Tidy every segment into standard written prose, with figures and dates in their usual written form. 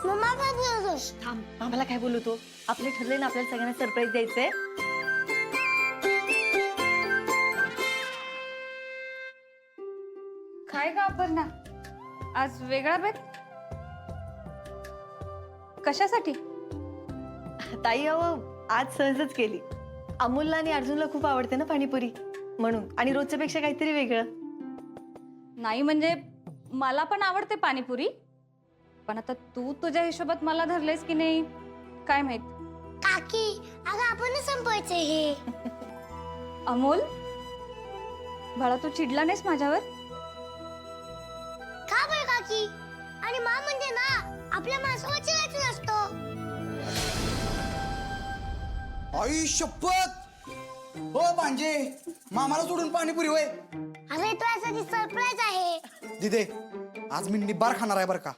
Mamma काय बोलतोस? थांब, आम्हाला काय बोलतो? आपले ठरले ना आपल्याला सगळ्यांना सरप्राईज द्यायचंय. काय का अपर्णा, आज वेगळा बेत कशासाठी? ताई अहो आज सहजच केली. अमोलला आणि अर्जुनला खूप आवडते ना पाणीपुरी म्हणून, आणि रोजच्या पेक्षा काहीतरी वेगळं. नाही म्हणजे मला पण आवडते पाणीपुरी, पण आता तू तुझ्या हिशोबात मला धरलेस की नाही काय माहित. काकी अगं आपणच संपवायचंय हे. अमोल बाळा, तू चिडला नाहीस माझ्यावर? का बरं काकी? आणि मा म्हणजे ना आपल्या माणसावर चिडायचं नसतो. आई शपथ. हो म्हणजे मामाला सोडून पाणीपुरी होय. अरे तुझ्यासाठी सरप्राईज आहे. दिदे आज मी निब्बार खाणार आहे बरं का.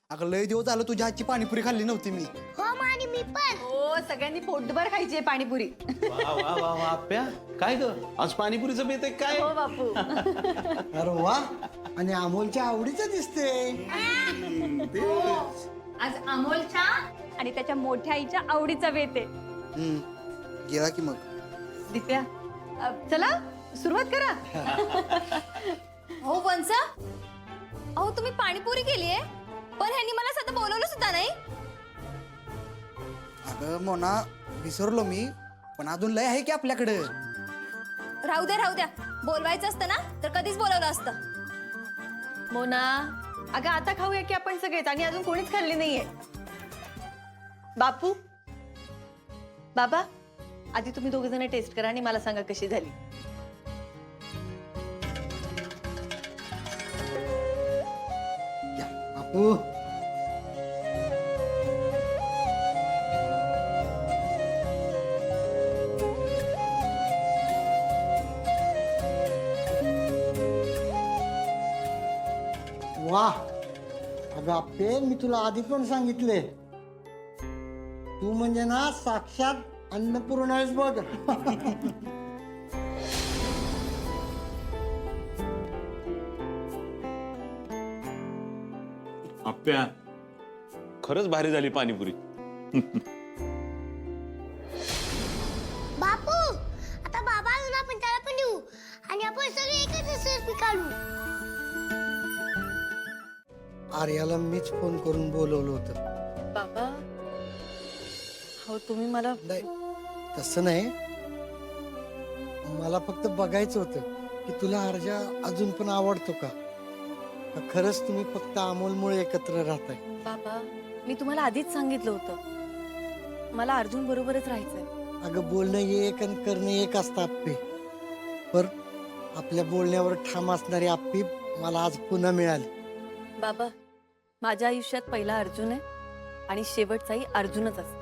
अगं लय दिवस झालं तुझ्या हातची पाणीपुरी खाल्ली नव्हती मी. हो मा आणि मी पण. हो सगळ्यांनी पोटभर खायची आहे पाणीपुरी. वा वा वा वा आप्या, काय ग आज पाणीपुरीचं बेत आहे काय? हो बापू. अरे वा, आणि अमोलच्या आवडीचं दिसते. आज अमोलच्या आणि त्याच्या मोठ्या आईच्या आवडीचा बेत आहे. गेला की मग. दिप्या चला सुरुवात करा. हो वंस, अहो तुम्ही पाणीपुरी केलीये, पण ह्यांनी मला सध्या बोलवलं सुद्धा नाही. अगं मोना विसरलो मी, पण अजून लय आहे की आपल्याकडे. राहू द्या, बोलवायचं असतं ना तर कधीच बोलवलं असतं. मोना अगं आता खाऊया की आपण सगळेच, आणि अजून कोणीच खाल्ली नाहीये. बापू बाबा आधी तुम्ही दोघे जण टेस्ट करा आणि मला सांगा कशी झाली. या, बापू. वा, अगं आप्पे, मी तुला आधी पण सांगितले, तू म्हणजे ना साक्षात अन्नपूर्णा आहेस बघ. आप्या खरंच भारी झाली पाणीपुरी. बापू आता बाबा आलो ना, आपण त्याला पण देऊ आणि आपण सगळे एकच सेल्फी काढू. आर्याला मीच फोन करून बोलवलं होतं. बाबा हो तुम्ही मला नाही तसं नाही, मला फक्त बघायचं होतं की तुला अर्जा अजून पण आवडतो का? का खरंच तुम्ही फक्त अमोलमुळे एकत्र राहताय? बाबा मी तुम्हाला आधीच सांगितलं होतं मला अर्जुन बरोबरच राहायचंय. अगं बोलणं एक आणि करणं एक असतं आप्पे, पर आपल्या बोलण्यावर ठाम असणारी आप्पी मला आज पुन्हा मिळाली. बाबा माझ्या आयुष्यात पहिला अर्जुन आहे आणि शेवटचाही अर्जुनच असतो,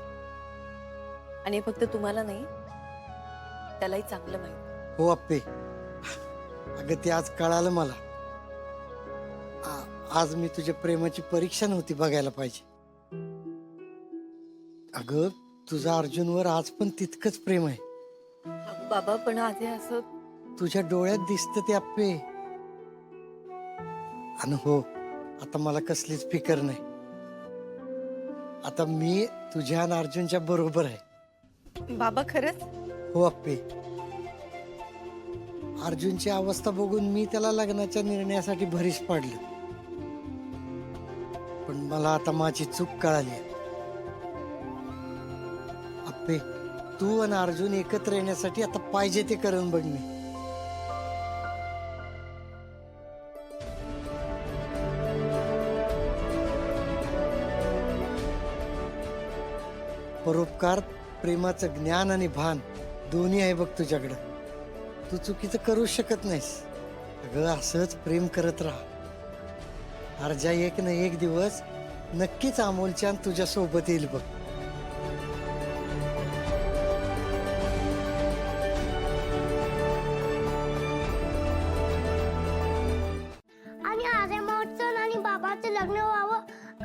आणि हे फक्त तुम्हाला नाही त्यालाही चांगलं माहिती. हो आप्पे, अगं ते आज कळालं मला. आज मी तुझ्या प्रेमाची परीक्षा नव्हती बघायला पाहिजे. अगं तुझं अर्जुनवर आज पण तितकंच प्रेम आहे. अहो बाबा पण आज हे असं तुझ्या डोळ्यात दिसतं ते आप्पे. आणि हो, आता मला कसलीच फिकर नाही. आता मी तुझ्या आणि अर्जुनच्या बरोबर आहे. बाबा खरंच. हो आप्पे, अर्जुनची अवस्था बघून मी त्याला लग्नाच्या निर्णयासाठी भरीस पाडलं, पण मला आता माझी चूक कळाली आहे. आप्पे, तू आणि अर्जुन एकत्र येण्यासाठी आता पाहिजे ते करून बघ. मी परोपकार, प्रेमाचं ज्ञान आणि भान दोन्ही आहे बघ तुझ्याकडं. तू चुकीचं करू शकत नाहीस. अगं असंच प्रेम करत राहा. अर्जा एक ना एक दिवस नक्कीच अमोलच्या तुझ्या सोबत येईल बघ. आणि आर्या मावचं आणि बाबाचं लग्न व्हावं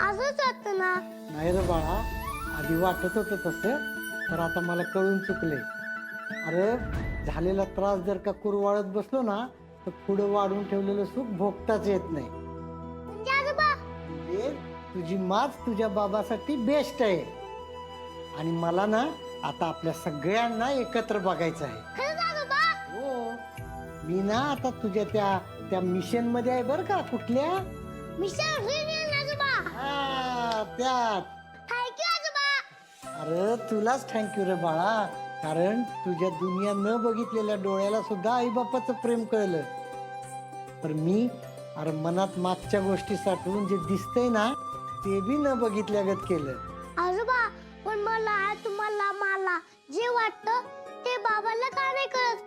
असंच वाटतं ना. नाही रे बाळा, आधी वाटत होतं तसं, तर आता मला कळून चुकले. अरे झालेला त्रास जर का कुरवाळत बसलो ना, तर पुढं वाढून ठेवलेलं सुख भोगताच येत नाही. म्हणजे आजोबा म्हणजे तुझी माच तुझ्या बाबासाठी बेस्ट आहे. आणि मला ना आता आपल्या सगळ्यांना एकत्र बघायचं आहे. खरंच आजोबा? हो, मी ना आता तुझ्या त्या त्या मिशन मध्ये आहे बरं का. कुठल्या? मिस्टर युनियन आजोबा. हा, त्यात. थँक्यू आजोबा. अरे तुलाच थँक्यू रे बाळा, कारण तुझ्या दुनिया न बघितलेल्या डोळ्याला सुद्धा आईबापाचं प्रेम कळलं. पण मी अरे मनात मागच्या गोष्टी साठवून जे दिसतंय ना ते बी न बघितल्यागत केलं. आजोबा पण मला तुम्हाला मला जे वाटतं ते बाबाला का नाही कळत?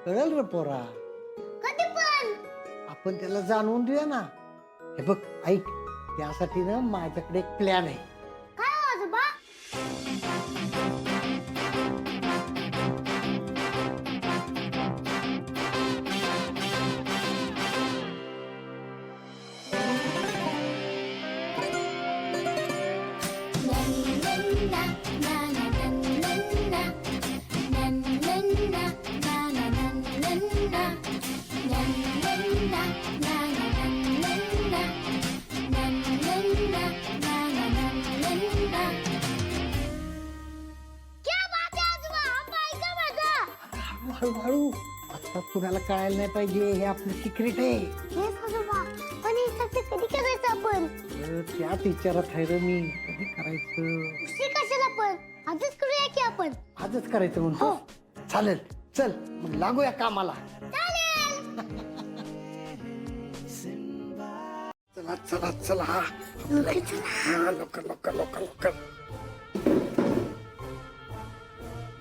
कळल रे पोरा, कधी पण? आपण त्याला जाणवून देऊया ना. हे बघ ऐक, त्यासाठी ना माझ्याकडे एक प्लॅन आहे. काय हो आजोबा? क्या बात है आजोबा? आप ऐका माझं. हळूहळू, आता कुणाला कळायला नाही पाहिजे, हे आपलं सिक्रेट आहे. हेच आजोबा, पण हे सगळं कधी करायचं आपण? त्याच विचारात आहे रे मी, कधी करायचं. उशीर कशाला पण? आजच करूया की आपण. आजच करायचं म्हणतो. चालेल, चल मग लागूया कामाला. चला चला चला, हा लवकर लवकर लवकर लवकर.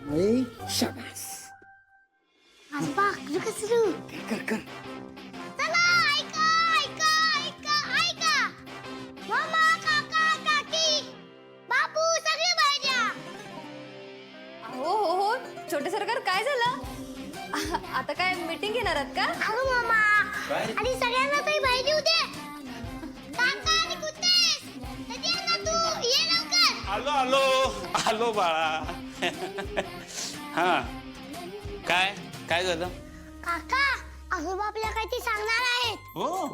नाही, शाबास. आजोबा कसं सुरू? कर कर. चला ऐका ऐका ऐका ऐका. मामा काका काकी बापू सगळे बाहेर या. हो हो हो छोटे सरकार काय झालं? आता काय मीटिंग घेणार आहात का? अगं मामा आणि सगळ्यांना तरी बाहेर येऊ दे. काका आणि कुत्तेस कधी येणार तू? ये लवकर. आलो आलो आलो बाळा. हा, काय काय झालं? काका आजोबा आपल्याला काहीतरी सांगणार आहेत. हो,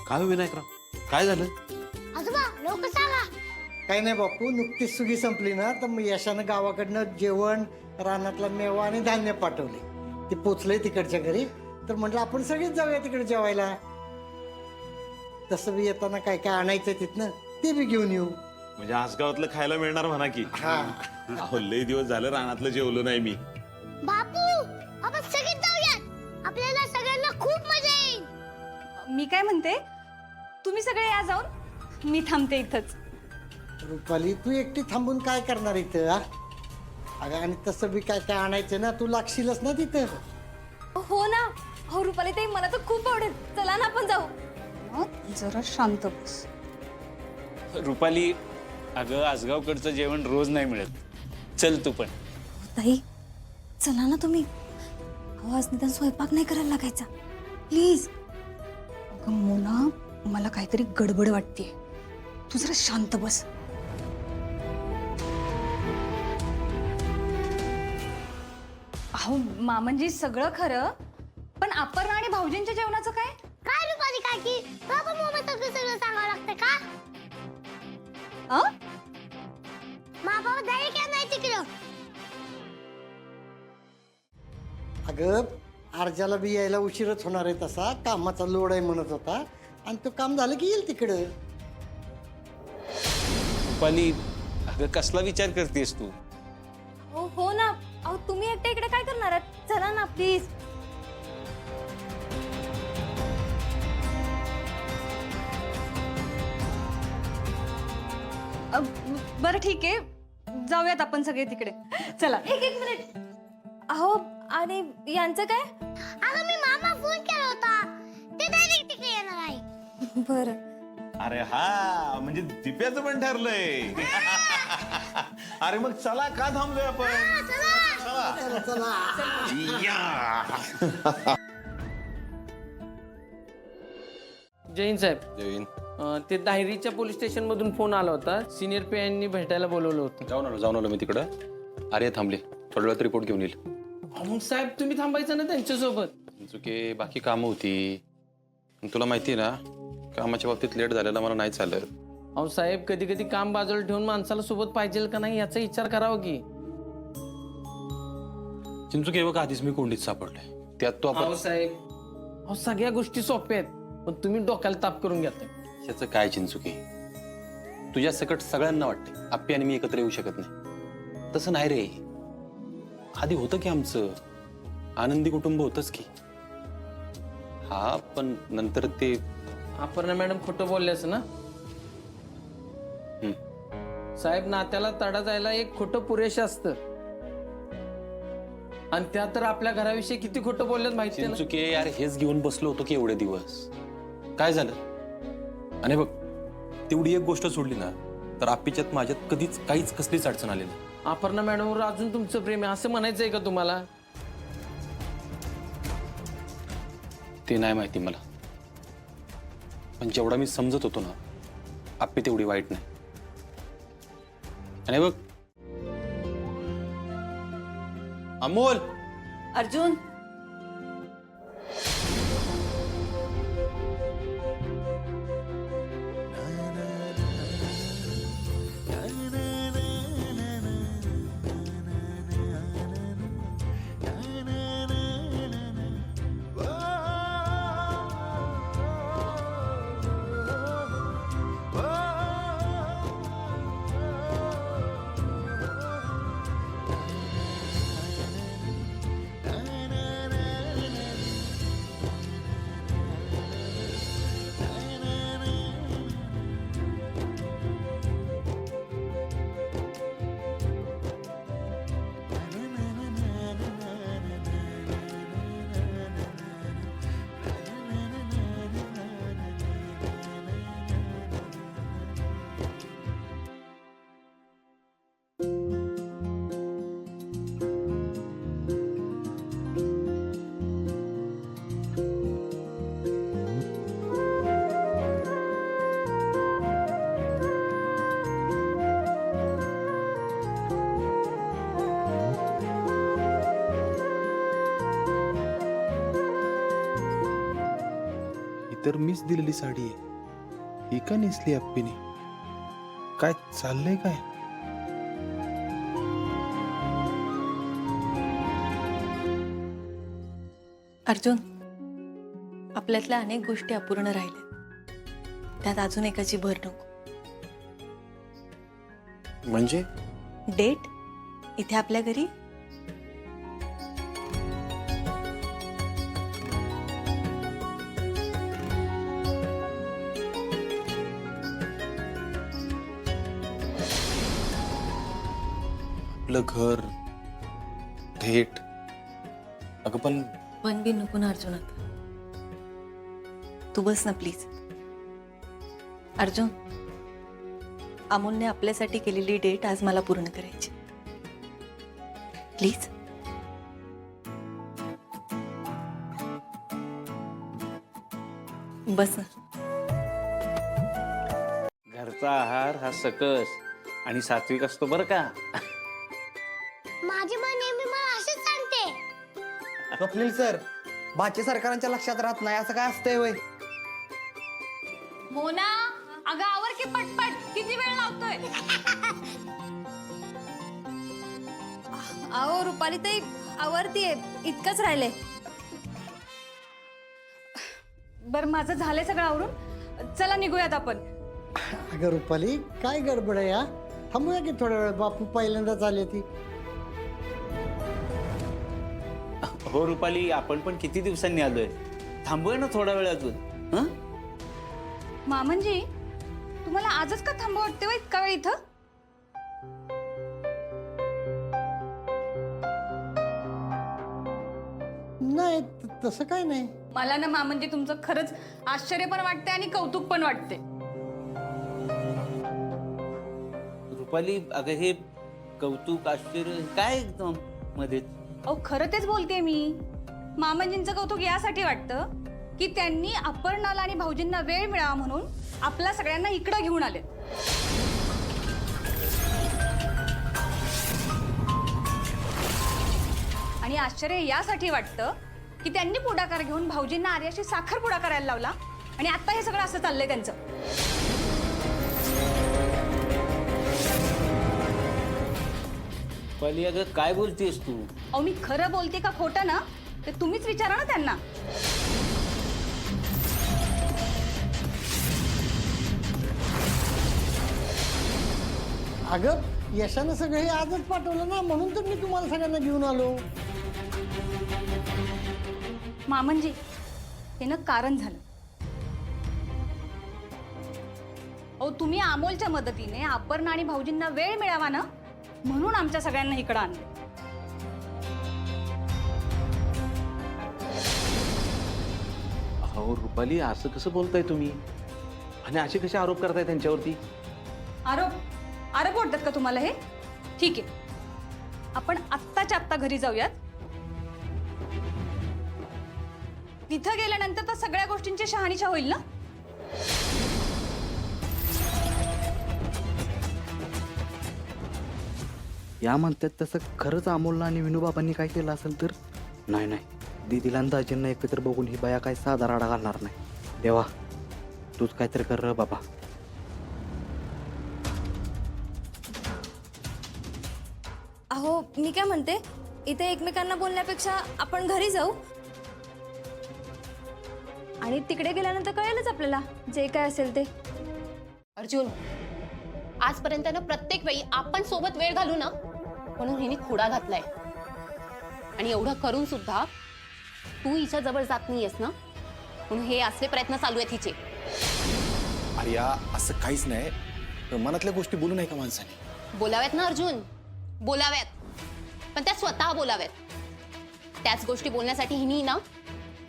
काय विनायकराव, काय झालं? आजोबा लवकर सांगा. काही नाही बापू, नुकतीच सुगी संपली ना तर मग यशानं गावाकडनं जेवण, रानातला मेवा आणि धान्य पाठवले. ते पोचलंय तिकडच्या घरी, तर म्हटलं आपण सगळेच जाऊया तिकडे जेवायला. तसं बी येताना काय काय आणायचं तिथनं ते बी घेऊन येऊ. म्हणजे आसगावातलं खायला मिळणार म्हणा की. हा, अहो, लय दिवस झालं रानातलं जेवलो नाही मी. बापू आपण सगळेच जाऊयात. आपल्याला सगळ्यांना खूप मजा येईल. मी काय म्हणते, तुम्ही सगळे या जाऊन, मी थांबते इथंच. रुपाली तू एकटी थांबून काय करणार इथं? हा? अगं आणि तसं बी काय काय आणायचं ना, तू लागशीलच ना तिथं. हो ना. हो रुपाली ताई, मला तर खूप आवडेल. चला ना आपण जाऊ. जरा शांत बस. रुपाली, अगं आसगावकडचं जेवण रोज नाही मिळत. चल तू पण. ताई चला ना तुम्ही. अहो आज निदान स्वयंपाक नाही करायला लागायचा, प्लीज. अगं मोना, मला काहीतरी गडबड वाटतेय. तू जरा शांत बस. अहो मामनजी सगळं खरं, पण अपर्णा आणि भाऊजींच्या जेवणाचं काय? काय रुपाली काकी बाबा मोबाईल सगळं सांगावं लागतं का? बाबा जाईल का नाही तिकडं? अगं अर्जाला बी यायला उशीरच होणार आहे, तसा कामाचा लोड आहे म्हणत होता. आणि तो काम झालं की येईल तिकडं. रुपाली, अगं कसला विचार करतेस तू? हो ना. अहो तुम्ही एकटे इकडे काय करणार आहात? चला ना प्लीज. बरं ठीक आहे, जाऊयात आपण सगळे तिकडे. चला. एक मिनिट. अहो आणि यांचं काय? अगं मी मामा फोन केला होता, ते डायरेक्ट तिकडे येणार आहे. बरं. अरे हा, म्हणजे दिप्याचं पण ठरलंय. अरे मग चला, का थांबलोय आपण? चला. या. जैन साहेब, जैन, ते दाहिरीच्या पोलीस स्टेशन मधून फोन आला होता. सिनियर पी यांनी भेटायला बोलवलं होतं. जाऊन आलो मी तिकडं. अरे थांबले, थोड्या वेळात रिपोर्ट घेऊन येईल. मग साहेब तुम्ही थांबायचं ना त्यांच्यासोबत. चुके बाकी कामं होती. तुला माहिती आहे ना, कामाच्या बाबतीत लेट झालेला मला नाही चालत. अहो साहेब, कधी कधी काम बाजूला ठेवून माणसाला सोबत पाहिजे का नाही याचा विचार करावा की. चिंचुके हे बघा, आधीच मी कोंडीत सापडलोय. त्यात तो अहो आपण साहेब, अहो सगळ्या गोष्टी सोप्या आहेत, पण तुम्ही डोक्याला ताप करून घेताय. त्याचं काय चिंचुके, तुझ्या सकट सगळ्यांना वाटते आप्पी आणि मी एकत्र येऊ शकत नाही. तसं नाही रे. आधी होतं की आमचं आनंदी कुटुंब होतच की. हा, पण नंतर ते अपर्णा मॅडम खोटं बोलल्यास ना. साहेब, नात्याला तडा जायला एक खोटं पुरेसं असतं, आणि त्या तर आपल्या घराविषयी किती खोटं बोलल्यात माहिती आहे ना. चिंचुके यार, हेच घेऊन बसलो होतो की एवढे दिवस. काय झालं? आणि बघ, तेवढी एक गोष्ट सोडली ना तर आप्पीच्यात माझ्यात कधीच काहीच कसलीच अडचण आली नाही. अपर्णा मॅडमवर अजून तुमचं प्रेम आहे असं म्हणायचंय का तुम्हाला? ते नाही माहिती मला, पण जेवढा मी समजत होतो ना, आप्पी तेवढी वाईट नाही. आणि बघ अमोल, अर्जुन, तर मीच दिलेली साडी आहे, ही का नेसली आप्पीने? काय चाललंय काय? अर्जुन, आपल्यातल्या अनेक गोष्टी अपूर्ण राहिल्या, त्यात अजून एकाची भर नको. म्हणजे डेट इथे आपल्या घरी. आपलं घर, थेट. अगं पण बी नको ना अर्जुन, आता तू बस ना प्लीज. अर्जुन, अमोलने आपल्यासाठी केलेली डेट आज मला पूर्ण करायची. प्लीज. बस ना. घरचा आहार हा सकस आणि सात्विक असतो बरं का. माझी माँ नेहमी मला असंच सांगते. स्वप्नील सर, भाचे सरकारांच्या लक्षात राहत नाही असं काय असतंय होय? मोना, अगं आवर की पटपट, किती वेळ लावतोय? अहो रुपाली ताई, आवरतीये, इतकंच राहिले. बरं, माझं झालंय सगळं आवरून, चला निघूयात आपण. अगं रुपाली, काय गडबड आहे या? थांबूया की थोडा वेळ, बापू पहिल्यांदाच आले ती. हो रुपाली, आपण पण किती दिवसांनी आलोय, थांबूया ना थोडा वेळ अजून. हं? मामनजी, तुम्हाला आजच का थांबव वाटते व इतका वेळ इथं? नाही, तसं काय नाही. मला ना मामनजी तुमचं खरंच आश्चर्य पण वाटते आणि कौतुक पण वाटते. रुपाली, अगं हे कौतुक आश्चर्य काय एकदम मध्ये? अहो खरं तेच बोलते मी. मामनजींचं कौतुक यासाठी वाटतं की त्यांनी अपर्णाला आणि भाऊजींना वेळ मिळावा म्हणून आपल्या सगळ्यांना इकडं घेऊन आले. आणि आश्चर्य यासाठी वाटतं की त्यांनी पुढाकार घेऊन भाऊजींना आर्याशी साखरपुडा करायला लावला आणि आता हे सगळं असं चाललंय त्यांचं. रुपाली अगं काय बोलतेस तू? अहो मी खरं बोलते का खोटं ना ते तुम्हीच विचारा ना त्यांना. अगं यशानं सगळं हे आजच पाठवलं ना, म्हणून तर मी तुम्हाला सगळ्यांना घेऊन आलो. मामनजी हे ना कारण झालं. अहो तुम्ही अमोलच्या मदतीने अपर्णा आणि भाऊजींना वेळ मिळावा ना म्हणून आमच्या सगळ्यांना इकडं आणलं. अहो रुपाली, असं कसं बोलताय तुम्ही आणि असे कसे आरोप करताय त्यांच्यावरती? आरोप वाटतात का तुम्हाला हे? ठीक आहे, आपण आत्ताच्या आत्ता घरी जाऊयात. तिथं गेल्यानंतर तर सगळ्या गोष्टींची शहानिशा होईल ना. या म्हणतात तसं खरंच अमोलला आणि विनोबाबांनी काय केलं असेल तर? नाही, दीदीला आणि दाजींना एकत्र बघून ही बाया काय साधा राडा घालणार नाही. देवा तूच काहीतरी कर र बाबा. अहो मी काय म्हणते, इथे एकमेकांना बोलण्यापेक्षा आपण घरी जाऊ आणि तिकडे गेल्यानंतर कळेलच आपल्याला जे काय असेल ते. अर्जुन, आजपर्यंत ना प्रत्येक वेळी आपण सोबत वेळ घालू ना म्हणून हिने खोडा घातलाय. आणि एवढं करून सुद्धा तू हिच्या जवळ जात नाहीयेस ना म्हणून हे असले प्रयत्न चालू आहेत हिचे. अरे या असं काहीच नाही. मनातल्या गोष्टी बोलू नाही का माणसाने? बोलाव्यात ना अर्जुन, बोलाव्यात, पण त्या स्वतः बोलाव्यात. त्याच गोष्टी बोलण्यासाठी हिने ना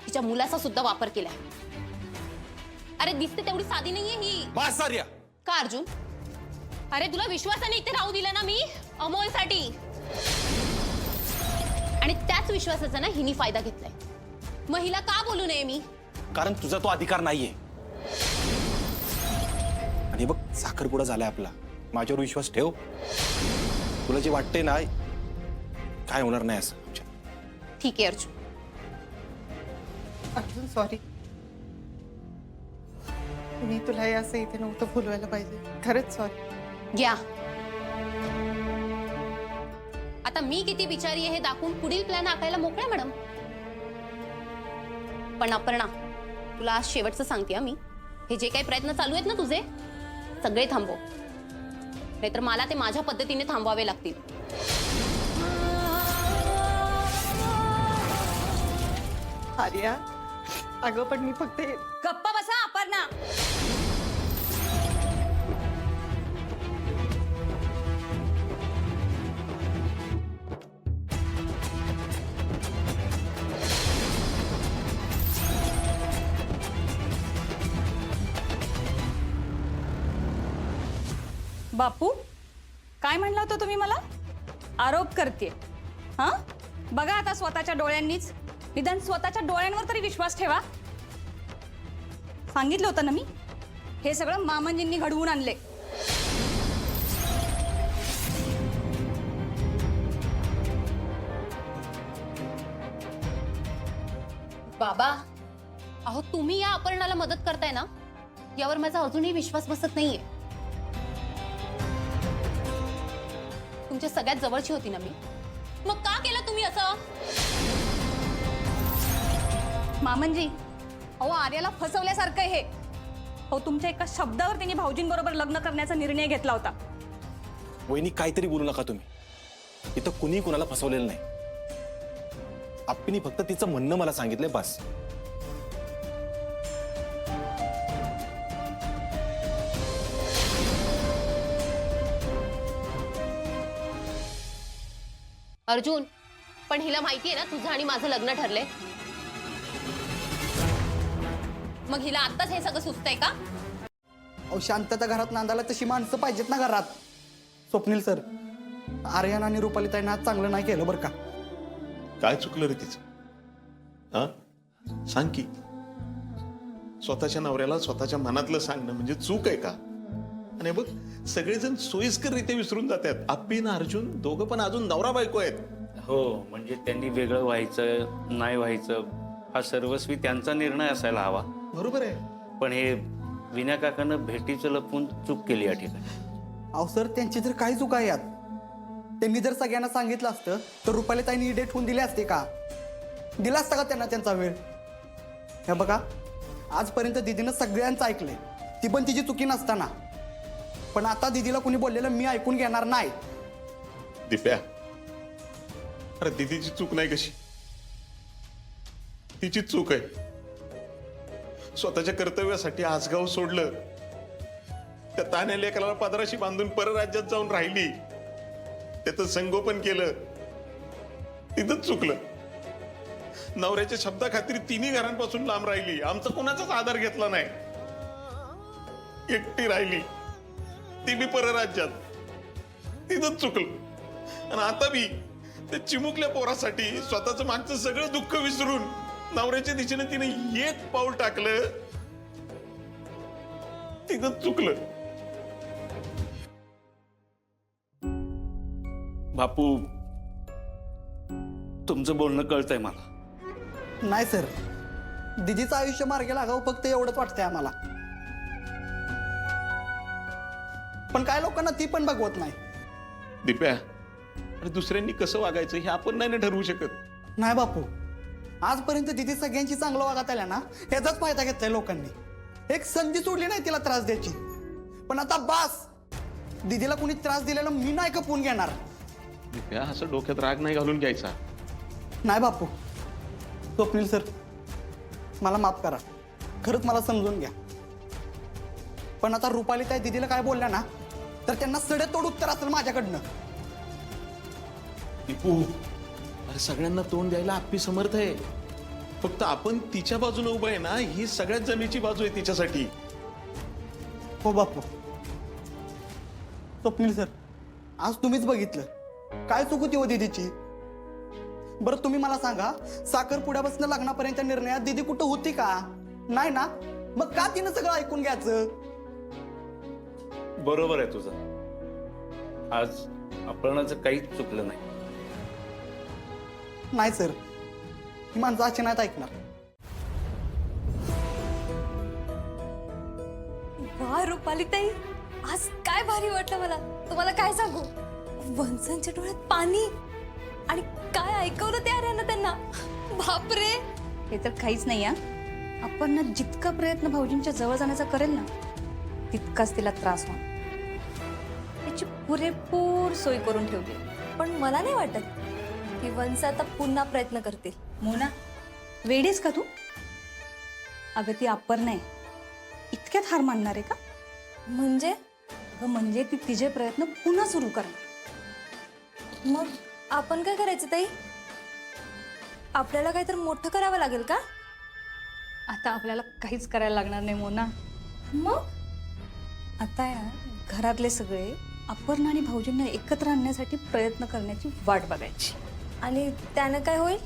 तिच्या मुलाचा सुद्धा वापर केलाय. अरे दिसते तेवढी साधी नाहीये ही. का अर्जुन? अरे तुला विश्वासाने इथे राहू दिलं ना मी अमोलसाठी, आणि त्याच विश्वासाचा ना हिने फायदा घेतलाय. मग हिला का बोलू नये मी? कारण तुझा तो अधिकार नाहीये. आणि बघ साखरपुडा झालाय आपला, माझ्यावर विश्वास ठेव. तुला जे वाटतंय ना काय होणार नाही असं. ठीक आहे अर्जुन. अर्जुन सॉरी, मी तुला हे असं इथे नव्हतं बोलवायला पाहिजे. खरंच सॉरी. घ्या, आता मी किती बिचारी आहे हे दाखवून पुढील प्लॅन आखायला मोकळ्या मॅडम. पण अपर्णा, तुला आज शेवटचं सांगते मी, हे जे काही प्रयत्न चालू आहेत ना तुझे सगळे थांबव, नाहीतर मला ते माझ्या पद्धतीने थांबवावे लागतील. आर्या अगं पण मी फक्त गप्पा बसा अपर्णा. बापू काय म्हणला होता तुम्ही मला? आरोप करते. हा बघा आता स्वतःच्या डोळ्यांनीच, निदान स्वतःच्या डोळ्यांवर तरी विश्वास ठेवा. सांगितलं होतं ना मी, हे सगळं मामनजींनी घडवून आणले. बाबा, अहो तुम्ही या अपर्णाला मदत करताय ना यावर माझा अजूनही विश्वास बसत नाहीये. तुमच्या सगळ्यात जवळची होती ना मी, मग का केलं तुम्ही असं? मामनजी, अहो आर्याला फसवल्यासारखं आहे हे. हो तुमच्या एका शब्दावर त्यांनी भाऊजींबरोबर लग्न करण्याचा निर्णय घेतला होता. वहिनी काहीतरी बोलू नका तुम्ही. इथं कुणी कुणाला फसवलेलं नाही. आप्पीनी फक्त तिचं म्हणणं मला सांगितलंय बस. अर्जुन, पण हिला माहितीये ना तुझं आणि माझं लग्न ठरलंय. मग हिला आत्ताच हे सगळं सुचतंय का? अहो शांतता घरात नांदायला तशी माणसं पाहिजेत ना घरात. स्वप्नील सर, आर्यन आणि रुपालीताईंना आज चांगलं नाही केलं बरं का. काय चुकलं रे तिचं? हा सांग की. स्वतःच्या नवऱ्याला स्वतःच्या मनातलं सांगणं म्हणजे चूक आहे का? आणि बघ सगळेजण सोयीस्कररित्या विसरून जातात. आप्पी ना अर्जुन दोघं पण अजून नवरा बायको आहेत. हो, म्हणजे त्यांनी वेगळं व्हायचं नाही व्हायचं हा सर्वस्वी त्यांचा निर्णय असायला हवा. बरोबर आहे, पण हे विना काकानं भेटीचं लपून चूक केली या ठिकाणी. अहो सर, त्यांची तर काही चूक आहे यात. त्यांनी जर सगळ्यांना सांगितलं असतं तर रुपाली ताईंनी डेट होऊन दिले असते का? दिला असता का त्यांना त्यांचा वेळ? हे बघा, आजपर्यंत दिदीनं सगळ्यांचं ऐकलंय, ती पण तिची चुकी नसताना. पण आता दिदीला कोणी बोललेलं मी ऐकून घेणार नाही. दिप्या, अरे दिदीची चूक नाही कशी, तिची चूक आहे. स्वतःच्या कर्तव्यासाठी आसगाव सोडलं, त्या तान्या लेकराला पदराशी बांधून परराज्यात जाऊन राहिली, त्याचं संगोपन केलं, तिथंच चुकलं. नवऱ्याच्या शब्दाखातीर तिन्ही घरांपासून लांब राहिली, आमचा कोणाचाच आधार घेतला नाही, एकटी राहिली, ती बी परराज्यात, तिथंच चुकलं. आणि आता बी त्या चिमुकल्या पोरासाठी स्वतःचं मागचं सगळं दुःख विसरून नवऱ्याच्या दिशेने तिने एक पाऊल टाकलं, तिथंच चुकलं. बापू, तुमचं बोलणं कळतंय मला. नाही सर, दिदीचं आयुष्य मार्गे लागावं फक्त एवढंच वाटतंय आम्हाला. पण काय लोकांना ती पण बघवत नाही. दिप्या, अरे दुसऱ्यांनी कसं वागायचं हे आपण नाही ना ठरवू शकत. नाही बापू, आजपर्यंत दिदी सगळ्यांची चांगलं वागत आल्या ना, ह्याचाच फायदा घेतलाय लोकांनी. एक संधी सोडली नाही तिला त्रास द्यायची. पण आता बास, दिदीला कोणी त्रास दिलेला मी नाही खपवून घेणार. दिप्या, असं डोक्यात राग नाही घालून घ्यायचा. नाही बापू, स्वप्नील सर, मला माफ करा, खरंच मला समजून घ्या. पण आता रुपाली ताई दिदीला काय बोलल्या ना, तर त्यांना सडेतोड उत्तर असेल माझ्याकडनं. दीपू, अरे सगळ्यांना तोंड द्यायला आप्पी समर्थ आहे. फक्त आपण तिच्या बाजूने उभं आहे ना, ही सगळ्यात जमेची बाजू आहे तिच्यासाठी. हो बापू. स्वप्नील सर, आज तुम्हीच बघितलं काय चूक होती हो दीदीची. बरं तुम्ही मला सांगा, साखरपुड्यापासून लग्नापर्यंतच्या निर्णयात दीदी कुठं होती का? नाही ना. मग का तिनं सगळं ऐकून घ्यायचं? बरोबर आहे तुझं. आज आपणाचं काहीच चुकलं नाही. नाही सर, ही माणसं अशी नाहीत ऐकणार. वा रुपाली ताई, आज काय भारी वाटलं मला. तुम्हाला काय सांगू, वंसांच्या डोळ्यात पाणी, आणि काय ऐकवलं ते आर्यानं त्यांना. बापरे, हे तर काहीच नाही. आपण ना जितका प्रयत्न भाऊजींच्या जवळ जाण्याचा करेल ना, तितकाच तिला त्रास होणार. त्याची पुरेपूर सोय करून ठेवली. पण मला नाही वाटत की वंस आता पुन्हा प्रयत्न करतील. मोना, वेडीस का तू? अगं ती अप्पर नाही, इतक्यात हार मानणार आहे का? म्हणजे अगं म्हणजे ती तिचे प्रयत्न पुन्हा सुरू करणार. मग आपण काय करायचं ताई? आपल्याला काहीतरी मोठं करावं लागेल का? आता आपल्याला काहीच करायला लागणार नाही मोना. मग आता या घरातले सगळे अपर्णा आणि भाऊजींना एकत्र आणण्यासाठी प्रयत्न करण्याची वाट बघायची. आणि त्यानं काय होईल?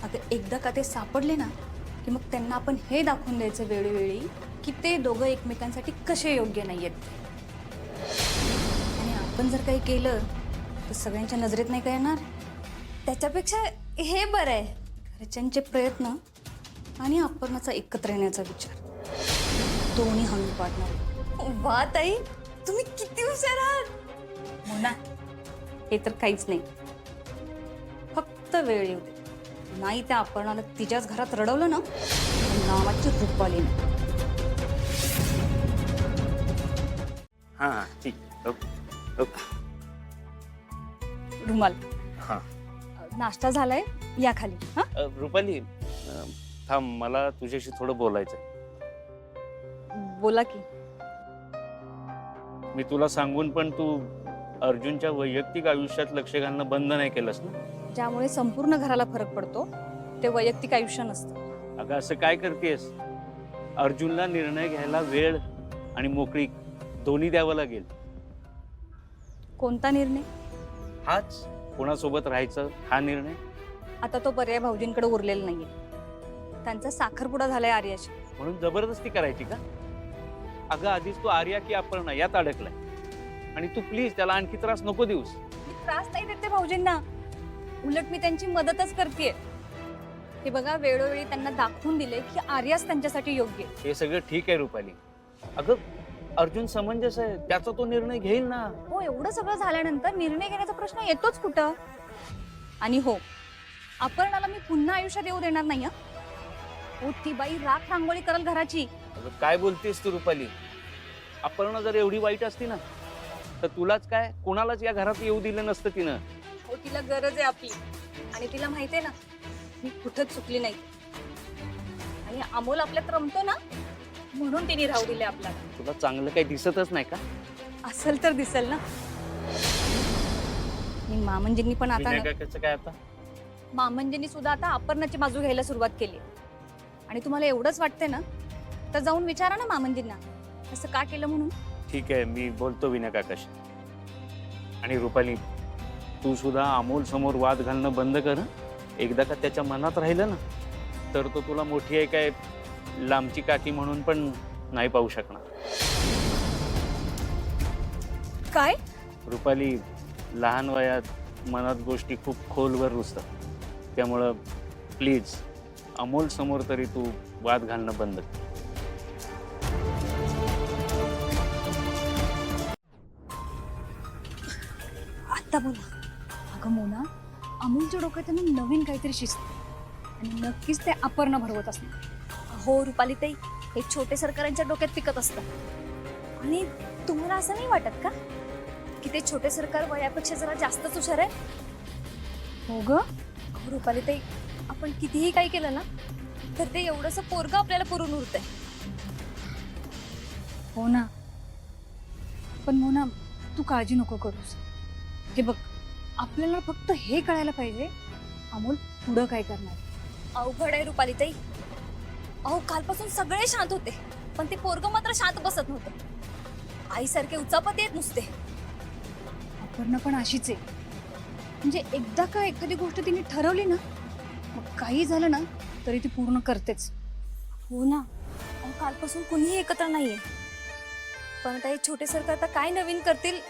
अगं एकदा का ते सापडले ना, की मग त्यांना आपण हे दाखवून द्यायचं वेळोवेळी की ते दोघं एकमेकांसाठी कसे योग्य नाही आहेत. आणि आपण जर काही केलं तर सगळ्यांच्या नजरेत नाही का येणार? त्याच्यापेक्षा हे बरं आहे, घरच्यांचे प्रयत्न आणि अपर्णाचा एकत्र येण्याचा विचार, दोन्ही हमी पाडणार. वा ताई, तुम्ही किती हुशार आहात. मोना, हे तर काहीच नाही, फक्त वेळ येऊ दे. नाही त्या अपर्णाला तिच्याच घरात रडवलं ना, नावाची रुपाली नाही. हा ठीक. रुमाल. हा. नाश्ता झालाय, या खाली. हा, रुपाली, थांब, मला तुझ्याशी थोडं बोलायचंय. बोला की. मी तुला सांगून पण तू अर्जुनच्या वैयक्तिक आयुष्यात लक्ष घालणं बंद नाही केलंस ना? ज्यामुळे संपूर्ण घराला फरक पडतो ते वैयक्तिक आयुष्य नसतं. अगं असं काय करतेस? अर्जुनला निर्णय घ्यायला वेळ आणि मोकळीक दोन्ही द्यावं लागेल. कोणता निर्णय? हाच, कोणासोबत राहायचं हा निर्णय. आता तो पर्याय भाऊजींकडे उरलेला नाहीये. त्यांचा साखरपुडा झालाय आर्याशी. म्हणून जबरदस्ती करायची का? अगं आधीच तू आर्या की अपर्णा यात अडकलाय, आणि तू प्लीज त्याला आणखी त्रास नको देऊस. मी त्रास नाही देते भाऊजींना, उलट मी त्यांची मदतच करतेय. हे बघा, वेळोवेळी त्यांना दाखवून दिले की आर्याच त्यांच्यासाठी योग्य आहे. हे सगळं ठीक आहे रुपाली. अगं अर्जुन समंजस आहे, त्याचा तो निर्णय घेईल ना. हो, एवढं सगळं झाल्यानंतर निर्णय घेण्याचा प्रश्न येतोच कुठं. आणि हो, अपर्णाला मी पुन्हा आयुष्यात येऊ देणार नाही. हो, ती बाई राख रांगोळी करल घराची. अगं काय बोलतेस तू रुपाली? अपर्णा जर एवढी वाईट असती ना तर तुलाच काय कोणालाच या घरात येऊ दिलं नसतं तिनं. हो, तिला गरज आहे आपली. आणि तिला माहितीये ना, मी कुठंच चुकली नाही. आणि अमोल आपल्यात रमतो ना, म्हणून तिने राहू दिले आपल्याला. तुला चांगलं काही दिसतच नाही का? असेल तर दिसेल ना. आणि मामंजींनी पण आता विनय काकाचं काय आता? मामंजींनी सुद्धा आता अपर्णाची बाजू घ्यायला सुरुवात केली. आणि तुम्हाला एवढंच वाटतंय ना, तर जाऊन विचारा ना मामंजींना असं का केलं म्हणून. ठीक आहे, मी बोलतो विनय काकाशी. आणि रुपाली, तू सुद्धा अमोल समोर वाद घालणं बंद कर. एकदा का त्याच्या मनात राहिलं ना तर तो तुला मोठी आहे काय लांबची काकी म्हणून पण नाही पाहू शकणार. काय? रुपाली, लहान वयात मनात गोष्टी खूप खोलवर रुजतात. त्यामुळं प्लीज अमोल समोर तरी तू वाद घालणं बंद कर. आता बोला. अगं मोना, अमोलच्या डोक्यात आहे ना नवीन काहीतरी शिस्त. आणि नक्कीच ते अपर्णा भरवत असणार. हो रुपाली ताई, हे छोटे सरकारांच्या डोक्यात पिकत असतं. आणि तुम्हाला असं नाही वाटत का की ते छोटे सरकार वयापेक्षा जरा जास्तच हुशार आहे? हो ग रुपाली ताई, आपण कितीही काही केलं ना तर ते एवढंसं पोरगं आपल्याला पुरून उरतंय. हो ना. पण मोना, तू काळजी नको करूस. हे बघ, आपल्याला फक्त हे कळायला पाहिजे अमोल पुढं काय करणार. अवघड आहे रुपाली ताई. अहो, कालपासून सगळे शांत होते पण ते पोरगं मात्र शांत बसत नव्हतं. आईसारखे उचापत येत नुसते. अपर्णा पण अशीच आहे. म्हणजे एकदा का एखादी गोष्ट तिने ठरवली ना, मग काही झालं ना तरी ती पूर्ण करतेच. हो ना. अहो, कालपासून कुणीही एकत्र नाहीये. पण आता हे छोटे सरकार आता काय नवीन करतील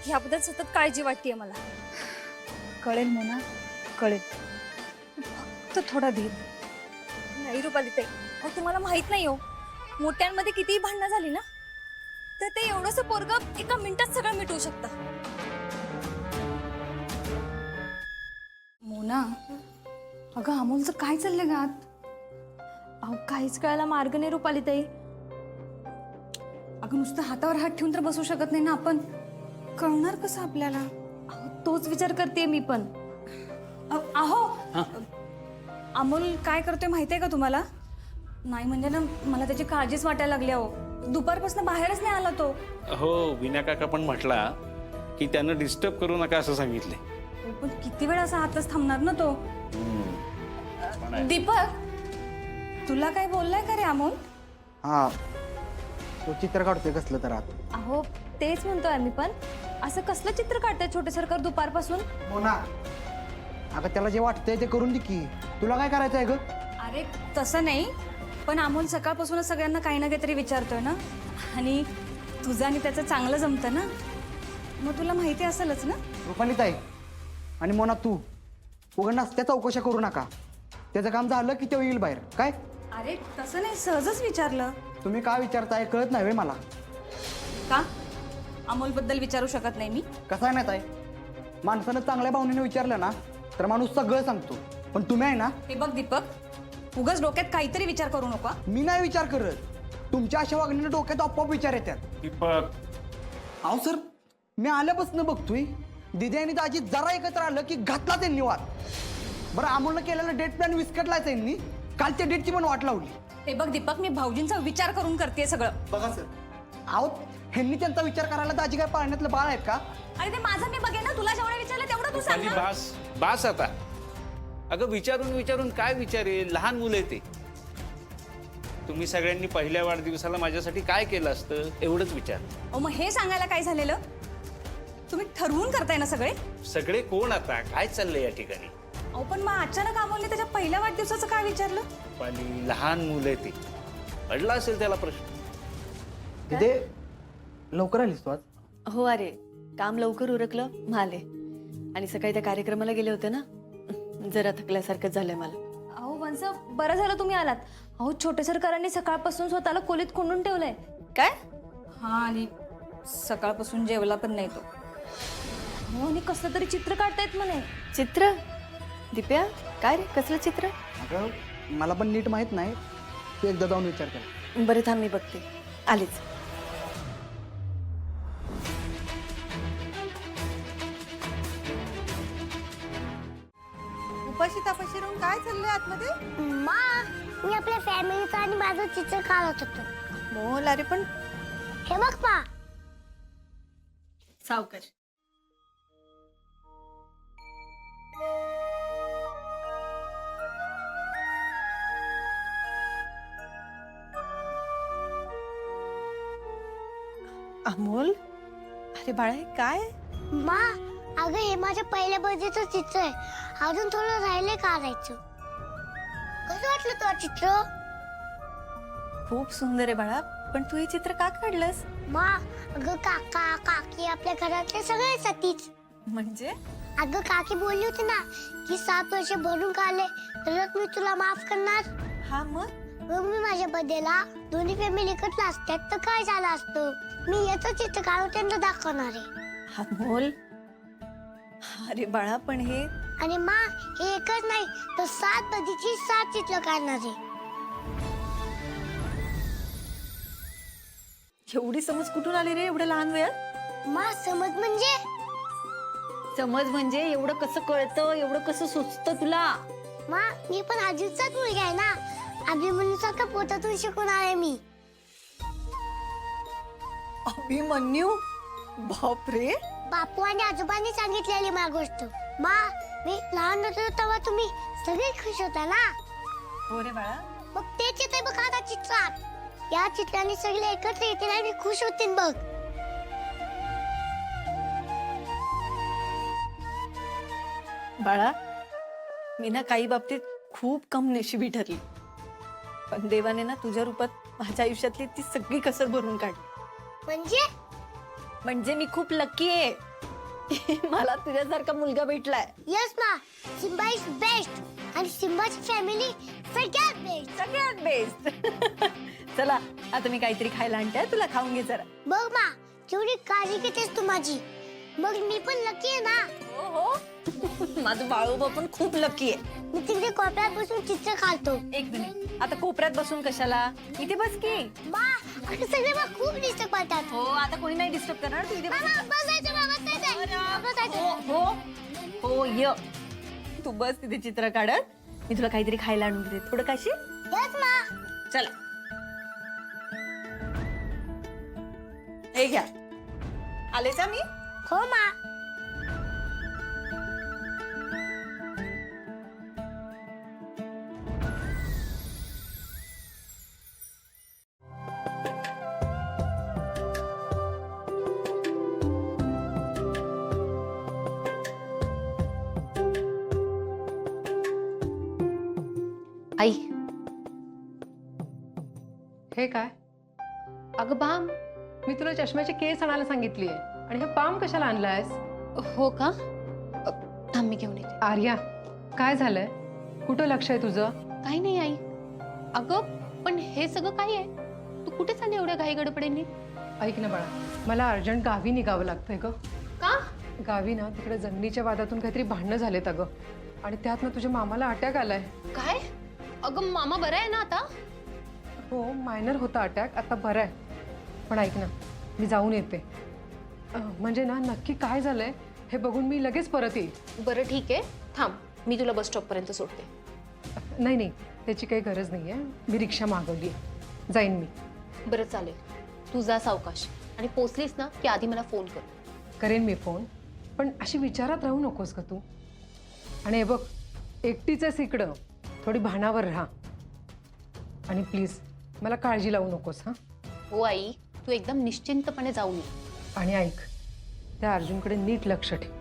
ह्याबद्दल सतत काळजी वाटतेय मला. कळेल मोना, कळेल. फक्त थोडा धीर. नाही रुपाली ताई, अहो तुम्हाला माहित नाही हो, मोठ्यांमध्ये कितीही भांडणं झाली ना तर ते एवढंसं पोरगं एका मिनिटात सगळं मिटवू शकतं. मोना, अगं अमोलचं काय चाललंय ग आत? अहो काहीच कळायला मार्ग नाही रुपाली ताई. अगं नुसतं हातावर हात ठेवून तर बसू शकत नाही ना आपण. कळणार कसं आपल्याला? अहो तोच विचार करते मी पण. अहो, अमोल काय करतोय माहितीये का तुम्हाला? नाही म्हणजे ना, मला त्याची काळजीच वाटायला लागली. अहो, दुपारपासून बाहेरच नाही आला तो. हो, विनय काका पण म्हटला की त्यानं डिस्टर्ब करू नका असं सांगितले. पण किती वेळ असा हातच थांबणार ना तो. दीपक, तुला काय बोललाय का रे अमोल? हा, तो चित्र काढतोय कसलं तर आत. अहो तेच म्हणतोय आम्ही पण. असं कसलं चित्र काढताय छोटे सरकार दुपारपासून? हो ना. अगं त्याला जे वाटतंय ते करून दे की. तुला काय करायचं आहे ग? अरे तसं नाही, पण अमोल सकाळपासूनच सगळ्यांना काही ना काहीतरी विचारतोय ना. आणि तुझं आणि त्याचं चांगलं जमतं ना, मग तुला माहिती असेलच ना. रुपाली ताई आणि मोना, तू उघड नसत्या चौकशा करू नका. त्याचं काम झालं की ते येईल बाहेर. काय? अरे तसं नाही, सहजच विचारलं. तुम्ही काय विचारताय कळत नाही मला. का अमोल बद्दल विचारू शकत नाही मी? कसं आहे ना ताई, माणसानं चांगल्या भावनेने विचारलं ना तर माणूस सगळं सांगतो. पण तुम्ही आहे ना. हे बघ दीपक, उगाच डोक्यात काहीतरी विचार करू नका. मी नाही विचार करत, तुमच्या अशा वागण्याने डोक्यात आपोआप विचार येतात. दीपक, अहो सर, मी आल्यापासून बघतोय दिदी आणि दाजी जरा एकत्र आलं की घातला त्यांनी वाद. बरं, अमोलनं केलेला डेट प्लॅन विस्कटलाय त्यांनी. कालच्या डेटची पण वाट लावली. हे बघ दीपक, मी भाऊजींचा विचार करून करते सगळं. बघा सर, अहो ह्यांनी त्यांचा विचार करायला दाजी काय पाळण्यातलं बाळ आहेत का? अरे ते माझं मी बघेन ना. तुला जेवढं विचारलं तेवढं तू सांग रुपाली, ना. बास बास आता. अगं विचारून विचारून काय विचारेल? लहान मुलं आहे ते. तुम्ही सगळ्यांनी पहिल्या वाढदिवसाला माझ्यासाठी काय केलं असतं एवढंच विचार. अहो मग हे सांगायला काय झालेलं? तुम्ही ठरवून करताय ना सगळे. सगळे कोण आता? काय चाललंय या ठिकाणी? अहो पण मग अचानक अमोलने त्याच्या पहिल्या वाढदिवसाचं काय विचारलं? रुपाली, लहान मुलं आहे ते. पडला असेल त्याला प्रश्न. दिदे, लवकर आलीस तू आज? हो, अरे काम लवकर उरकलं म्हाले. आणि सकाळी त्या कार्यक्रमाला गेले होते ना, जरा थकल्यासारखं झालंय मला. अहो वंस बरं झालं तुम्ही आलात. अहो छोटे सरकारांनी सकाळपासून स्वतःला खोलीत कोंडून ठेवलंय. काय? हा आणि सकाळपासून जेवला पण नाही तो. हो आणि कसलं तरी चित्र काढतायत म्हणे. चित्र? दिप्या काय रे कसलं चित्र? अगं मला पण नीट माहित नाही, तू एकदा जाऊन विचार कर. बरं थांब मी बघते, आलीच. उपाशी तापाशी राहून काय चाललंय आतमध्ये? मा मी आपल्या फॅमिलीचं आणि माझं चित्र काढत होतो. मोल, अरे पण हे बघ मा. सावकाश. अमोल, अरे बाळा हे काय? मा अगं हे माझ्या पहिल्या बर्थडेचं चित्र आहे. अजून थोडं राहिले काढायचं. कसं वाटलं तुला चित्र? खूप सुंदर आहे बाळा, पण तू हे चित्र का काढलंस? मा अगं काका काकी आपल्या घरातले सगळे सतीच. म्हणजे अगं काकी बोलली होती ना की 7 वर्ष भरून काढले तरच मी तुला माफ करणार. हा मग मग मी माझ्या बर्थडेला दोन्ही फॅमिली एकत्र असतात तर काय झालं असतं. मी याचं चित्र काढून त्यांना दाखवणार आहे. हा बोल. अरे बाळा पण हे आणि मा हे एकच नाही तर 7 बर्थडेची 7 चित्र काढणार आहे. एवढी समज कुठून आली रे एवढ्या लहान वयात? मा समज म्हणजे समज म्हणजे एवढं कसं कळतं, एवढं कसं सुचतं तुला? मा मी पण आजीचाच मुलगा आहे ना. अभिमन्यूसारखं पोटातून शिकून आले मी. अभिमन्यू? बापरे. बापू आणि आजोबांनी सांगितलेली मला गोष्ट. मा मी लहान होतो तेव्हा तुम्ही सगळे खुश होता ना. हो रे बाळा. मग तेच येते बघ आता चित्रात. या चित्राने सगळे एकत्र येतील आणि खुश होतील बघ. बाळा मी ना काही बाबतीत खूप कम नशिबी ठरली, पण देवाने ना तुझ्या रूपात माझ्या आयुष्यातली ती सगळी कसर भरून काढली. म्हणजे मी खूप लकी आहे. मला तुझ्यासारखा मुलगा भेटलाय. यस मा सिम्बा इज बेस्ट आणि सिम्बाची फॅमिली सगळ्यात बेस्ट. सगळ्यात बेस्ट. चला आता मी काहीतरी खायला आणते, तुला खाऊन घे जरा. बघ मा केवढी काळजी घेतेस तू माझी. मग मी पण लकी आहे ना. हो हो. माझं बाळोबा पण खूप लकी आहे. मी तिकडे कोपऱ्यात बसून चित्र काढतो. एक मिनिट, आता कोपऱ्यात बसून कशाला? इथे बस की. मा आता सगळे मग खूप डिस्टर्ब करतात. हो आता कोणी नाही डिस्टर्ब करणार, तू इथे बस. मामा बसायचं मामा बसायचं. हो हो य तू बस तिथे चित्र काढत, मी तुला काहीतरी खायला आणून देते. थोडं काशी. यस मा. चला हे घ्या. आले का मी? हो मा. आई हे काय? अगं बाम. मी तुला चष्म्याचे केस आणायला सांगितलीये आणि हे पाम कशाला आणलायस? हो का? थांब मी घेऊन येते. आर्या काय झालंय? कुठं लक्ष आहे तुझं? काही नाही आई. अगं पण हे सगळं काय आहे? तू कुठे चालली एवढ्या घाई गडबडीने? ऐक ना बाळा, मला अर्जंट गावी निघावं लागतंय ग. का? गावी ना तिकडे जमिनीच्या वादातून काहीतरी भांडणं झालेत अगं, आणि त्यात ना तुझ्या मामाला अटॅक आलाय. काय? अगं मामा बरं आहे ना आता? हो मायनर होता अटॅक, आता बरं आहे. पण ऐक ना मी जाऊन येते. म्हणजे ना नक्की काय झालंय हे बघून मी लगेच परत येईल. बरं ठीक आहे, थांब मी तुला बस स्टॉप पर्यंत सोडते. नाही नाही त्याची काही गरज नाहीये, मी रिक्षा मागवली, जाईन मी. बरं चालेल, तू जा सावकाश आणि पोचलीस ना की आधी मला फोन कर. करेन मी फोन, पण अशी विचारात राहू नकोस का तू. आणि हे बघ एकटीच आहेस इकडं, थोडी भानावर राहा आणि प्लीज मला काळजी लावू नकोस. हां हो आई, तू एकदम निश्चिंतपणे जाऊन ये. आणि ऐक, त्या अर्जुनकडे नीट लक्ष ठेव.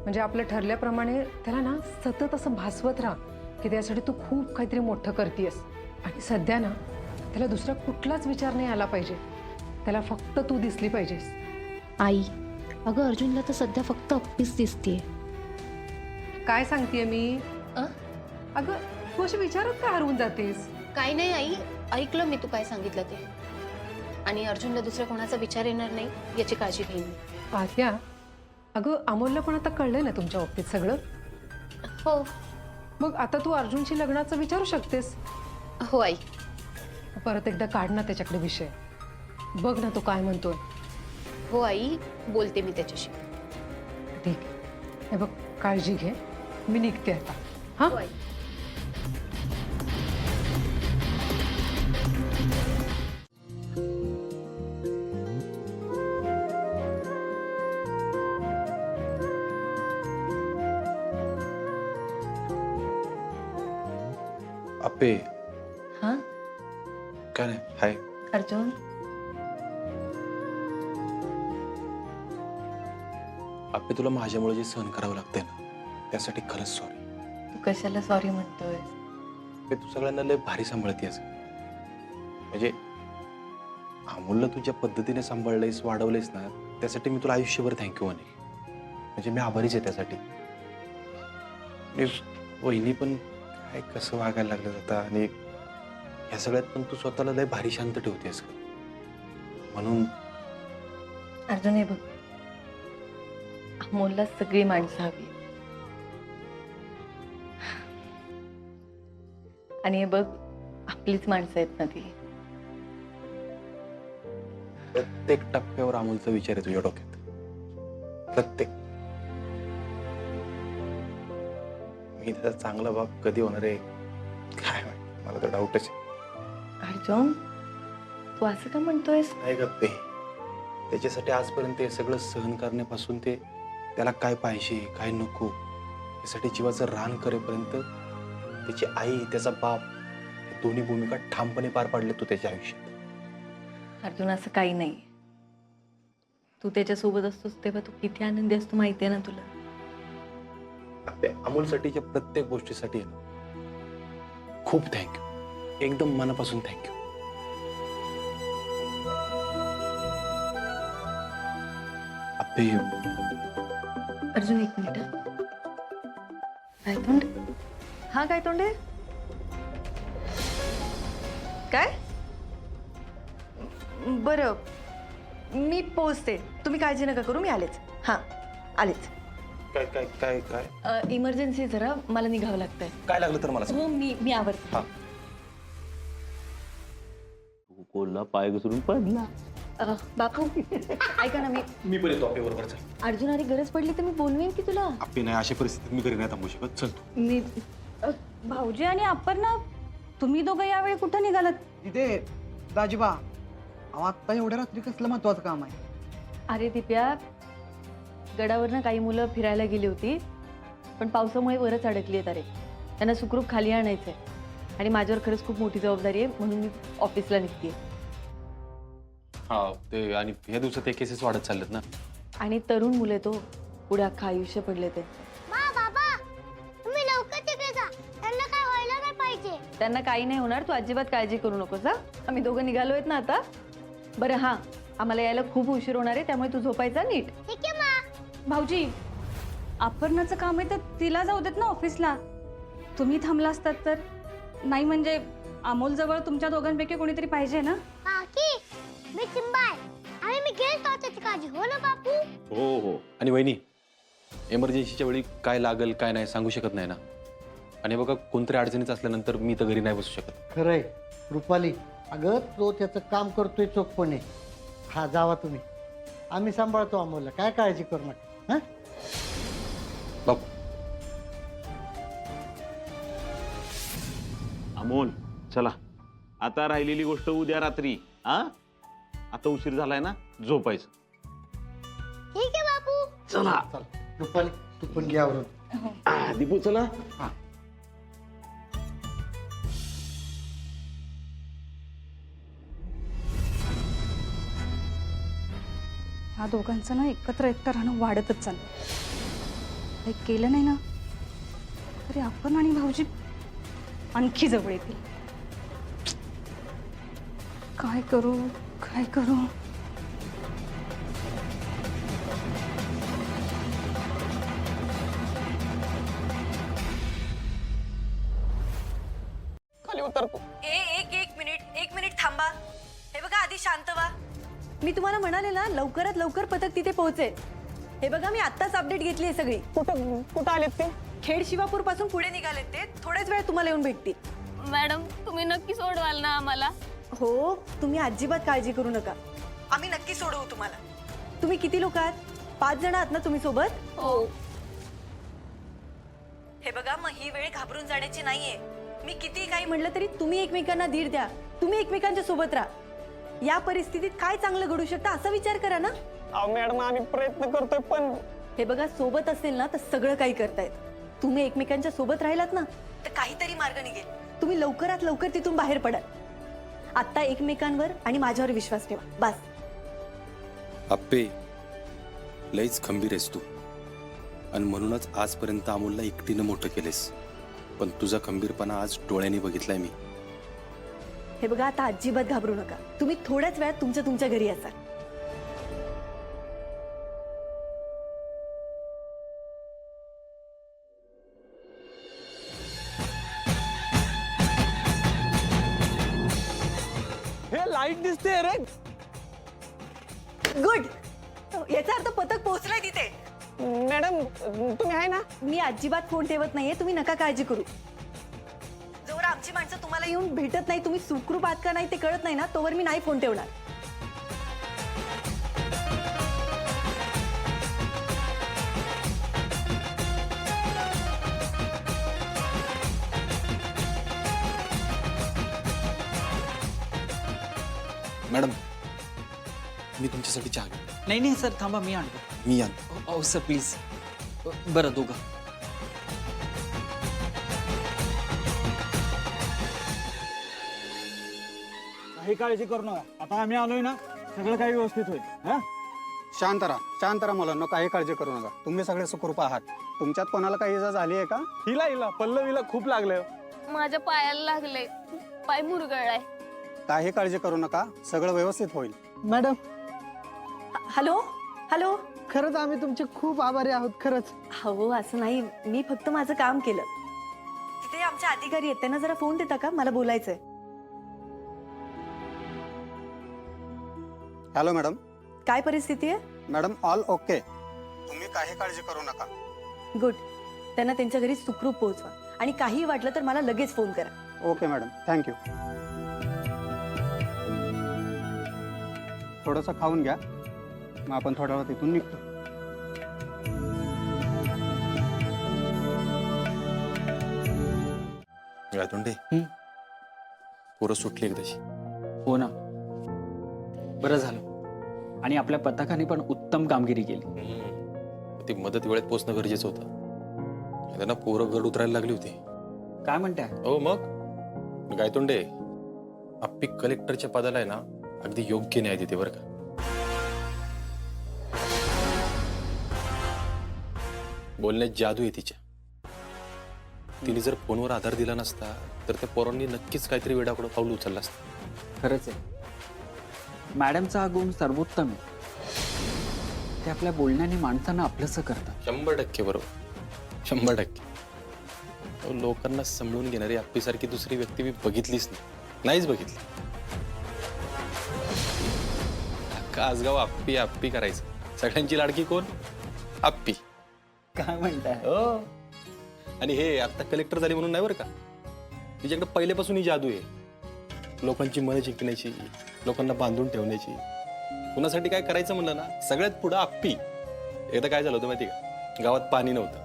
म्हणजे आपलं ठरल्याप्रमाणे त्याला ना सतत असं भासवत राहा की त्यासाठी तू खूप काहीतरी मोठं करतेस. आणि सध्या ना त्याला दुसरा कुठलाच विचार नाही आला पाहिजे, त्याला फक्त तू दिसली पाहिजेस. आई अगं अर्जुनला तर सध्या फक्त अप्पीच दिसतीये. काय सांगतेय मी? अगं तू अशी विचारत का हरवून जातेस? काही नाही आई, ऐकलं मी तू काय सांगितलं ते. आणि अर्जुनला दुसऱ्या कोणाचा विचार येणार नाही याची काळजी घेईन मी. आत्या, अगं अमोलला पण आता कळलंय ना तुमच्या बाबतीत सगळं. हो मग आता तू अर्जुनशी लग्नाचं विचारू शकतेस. हो आई. परत एकदा काढ ना त्याच्याकडे विषय. बघ ना तो काय म्हणतोय. हो आई, बोलते मी त्याच्याशी. ठीक आहे. हे बघ, काळजी घे, मी निघते आता. हा हो आई. आपे हा काय नाही. हाय. अर्जुन, आपे तुला माझ्यामुळे जे सहन करावं लागतंय ना त्यासाठी खरंच सॉरी. तू कशाला सॉरी म्हणतोय? तू सगळ्यांना लय भारी सांभाळतेस. म्हणजे अमोलला तू ज्या पद्धतीने सांभाळलंयस, वाढवलंयस ना, त्यासाठी मी तुला आयुष्यभर थँक्यू म्हणेन. म्हणजे मी आभारीच आहे त्यासाठी. वहिनी पण काय कसं वागायला लागलं आता, आणि ह्या सगळ्यात पण तू स्वतःला लय भारी शांत ठेवतेस का, म्हणून. अर्जुन, हे बघ, अमोलला सगळी माणसं हवी आणि हे बघ, आपलीच माणसं आहेत ना ती. प्रत्येक टप्प्यावर अमोलचा विचार आहे तुझ्या डोक्यात. प्रत्येक. मी त्याचा चांगला बाप कधी होणार आहे काय माहिती, मला तर डाऊटच आहे. अर्जुन, तू असं का म्हणतोयस? नाही गप्पे, त्याच्यासाठी आजपर्यंत हे सगळं सहन करण्यापासून ते त्याला काय पाहिजे काय नको यासाठी जीवाचं रान करेपर्यंत त्याची आई, त्याचा बाप, हे दोन्ही भूमिका ठामपणे पार पाडले तू त्याच्या आयुष्यात. अर्जुन, असं काही नाही. तू त्याच्यासोबत असतोस तेव्हा तू किती आनंदी असतो माहितीये ना तुला. अमोलसाठीच्या प्रत्येक गोष्टीसाठी खूप थँक्यू, एकदम मनापासून थँक्यू. अप्पे, अर्जुन, एक मिनिट. काय तोंड? हा, काय तोंड आहे? काय? बरं, मी पोहोचते. तुम्ही काळजी नका करू, मी आलेच. हा, आलेच. काय काय काय काय इमर्जन्सी जरा, मला निघावं लागतंय. काय लागलं तर मला सांग. हो, मी आवरते. हा. तू कोल्हा पाय घसरून पडला. बापू, ऐका ना, मी पण येतो आपे बरोबर. चल. अर्जुन, अरे गरज पडली तर मी बोलवेन की तुला. आपे नाही, अशा परिस्थितीत मी घरी नाही थांबू शकत. चल तू. मी भाऊजी आणि अपर्णा, तुम्ही दोघं यावेळी कुठं निघालात? तिथे दाजीबा, अहो आत्ता एवढ्या रात्री कसलं महत्वाचं काम आहे? अरे दिप्या, गडावरनं काही मुलं फिरायला गेली होती, पण पावसामुळे वरच अडकली आहेत. अरे, त्यांना सुखरूप खाली आणायचंय आणि माझ्यावर खरंच खूप मोठी जबाबदारी आहे, म्हणून मी ऑफिसला निघते. हा, ते आणि ह्या दिवसात ते केसेस वाढत चाललेत ना. आणि तरुण मुले तो पुढे अख्खं आयुष्य पडले ते. बाबा, तुम्ही लवकर तिकडे जा, त्यांना काय व्हायला नाही पाहिजे. त्यांना काही नाही होणार, तू अजिबात काळजी करू नकोस. हा, आम्ही दोघं निघालो आहेत ना आता. बरं, हा, आम्हाला यायला खूप उशीर होणार आहे, त्यामुळे तू झोपायचा नीट. ठीक आहे मा. भाऊजी, अपर्णाचं काम आहे तर तिला जाऊ देत ना ऑफिसला. तुम्ही थांबला असतात तर. नाही म्हणजे अमोल जवळ तुमच्या दोघांपैकी कोणीतरी पाहिजे ना. बाकी मी चिंबाय आणि मी घेईल त्याची काळजी. हो ना बापू? हो हो. आणि वहिनी, एमर्जन्सीच्या वेळी काय लागल काय नाही सांगू शकत नाही ना. आणि बघा, कोणतरी अडचणीत असल्यानंतर मी तर घरी नाही बसू शकत. खरंय रुपाली, अगं तो त्याचं काम करतोय चोखपणे. हा, जावा तुम्ही, आम्ही सांभाळतो अमोलला, काय काळजी करू नका. हा, बापू. अमोल, चला, आता राहिलेली गोष्ट उद्या रात्री. हा, आता उशीर झालाय ना, झोपायचं. ठीक आहे बापू. चला. चल रुपाली, तू पण घे आवरून. दीपू, चला. हा. ह्या दोघांचं ना एकत्र राहणं वाढतच चाललं. काही केलं नाही ना तरी आपण आणि भाऊजी आणखी जवळ येतील. काय करू काय करू. करतो. एक मिनिट थांबा. हे बघा, आधी शांत व्हा. मी तुम्हाला म्हणाले ना, लवकरात लवकर पथक तिथे पोहोचेल. हे बघा, मी आत्ताच अपडेट घेतली आहे सगळी. कुठं आलेत ते? खेड शिवापूर पासून पुढे निघालेत ते. थोड्याच वेळ तुम्हाला येऊन भेटतील. मॅडम तुम्ही नक्की सोडवाल ना आम्हाला? हो, तुम्ही अजिबात काळजी करू नका. आम्ही नक्की सोडवू तुम्हाला. तुम्ही किती लोक आहात? 5 जण आहात ना तुम्ही सोबत? हो. हे बघा, मग ही वेळ घाबरून जाण्याची नाहीये. मी किती काही म्हटलं तरी तुम्ही एकमेकांना धीर द्या. तुम्ही एकमेकांच्या सोबत राहा. या परिस्थितीत काय चांगलं घडू शकतं असा विचार करा ना. मॅडम आम्ही प्रयत्न करतोय पण हे बघा, सोबत असेल ना तर सगळं काही करतायत. तुम्ही एकमेकांच्या सोबत राहिलात ना तर काहीतरी मार्ग निघेल. तुम्ही लवकरात लवकर तिथून बाहेर पडाल. आता एकमेकांवर आणि माझ्यावर विश्वास ठेवा, बस. आप्पे, लईच खंबीर आहेस तू, आणि म्हणूनच आजपर्यंत अमोलला एकटीनं मोठं केलेस. पण तुझा खंबीरपणा आज डोळ्यांनी बघितलाय मी. हे बघा, आता अजिबात घाबरू नका. तुम्ही थोड्याच वेळात तुमच्या घरी असाल. हे लाईट दिसते रे. गुड. याचा अर्थ पथक पोहोचलाय तिथे. मॅडम तुम्ही आहे ना? मी अजिबात फोन ठेवत नाहीये. तुम्ही नका काळजी करू. जोवर आमची माणसं तुम्हाला येऊन भेटत नाही, तुम्ही सुखरूप आहात का नाही ते कळत नाही ना, तोवर मी नाही फोन ठेवणार. मॅडम, मी तुमच्यासाठी चहा घेतो. नाही सर, थांबा, मी आणतो. मी आणतो. अहो सर प्लीज. बरं दोघं. काही काळजी करू नका. आता आम्ही आलोय ना, सगळं काही व्यवस्थित होईल. हा, शांत राहा मुलांना, काही काळजी करू नका. तुम्ही सगळे सुखरूप आहात. तुमच्यात कोणाला काही इजा झाली आहे का? हिला पल्लवीला खूप लागलंय. माझ्या पायाला लागले, पाय मुरगळलाय. काही काळजी करू नका, सगळं व्यवस्थित होईल. Madam hello. खरंच आम्ही तुमचे खूप आभारी आहोत. खरंच. हो, असं नाही. मी फक्त माझं काम केलं. तिथे आमचे अधिकारी आहेत, त्यांना जरा फोन देता का? मला बोलायचंय. Hello madam. काय परिस्थिती आहे? Madam all okay. तुम्ही काही काळजी करू नका. गुड. त्यांना त्यांच्या घरी सुखरूप पोहोचवा आणि काही वाटलं तर मला लगेच फोन करा. Okay madam, thank you. थोडंसं खाऊन घ्या, मग आपण थोड्या वेळात इथून निघतो. गायतोंडे, पोरं सुटली एकदाची. हो ना, बरं झालं. आणि आपल्या पथकाने पण उत्तम कामगिरी केली. ती मदत वेळेत पोचणं गरजेचं होतं. त्यांना पोरं गड उतरायला लागली होती. काय म्हणताय? हो मग. गायतोंडे, आप्पी कलेक्टरच्या पदाला आहे ना, अगदी योग्य न्याय देते बरं का. बोलण्यात जादू आहे तिच्या. तिने जर फोनवर आधार दिला नसता तर त्या पोरांनी नक्कीच काहीतरी वेडाकडं पाऊल उचललं असतं. खरंच आहे. मॅडमचा हा गुण सर्वोत्तम आहे. ते आपल्या बोलण्याने माणसांना आपलंसं करतात. 100% बरोबर. 100%. लोकांना समजून घेणारी आप्पीसारखी दुसरी व्यक्ती मी बघितलीच नाहीच बघितली. कासगाव आप्पी आप्पी करायचं. सगळ्यांची लाडकी कोण? आप्पी. काय म्हणताय? हो. आणि हे आता कलेक्टर झाली म्हणून नाही बरं का. तिच्याकडे पहिल्यापासून ही जादू आहे. लोकांची मनं जिंकण्याची, लोकांना बांधून ठेवण्याची. कुणासाठी काय करायचं म्हणलं ना, सगळ्यात पुढं आप्पी. एकदा काय झालं होतं माहिती का? गावात पाणी नव्हतं.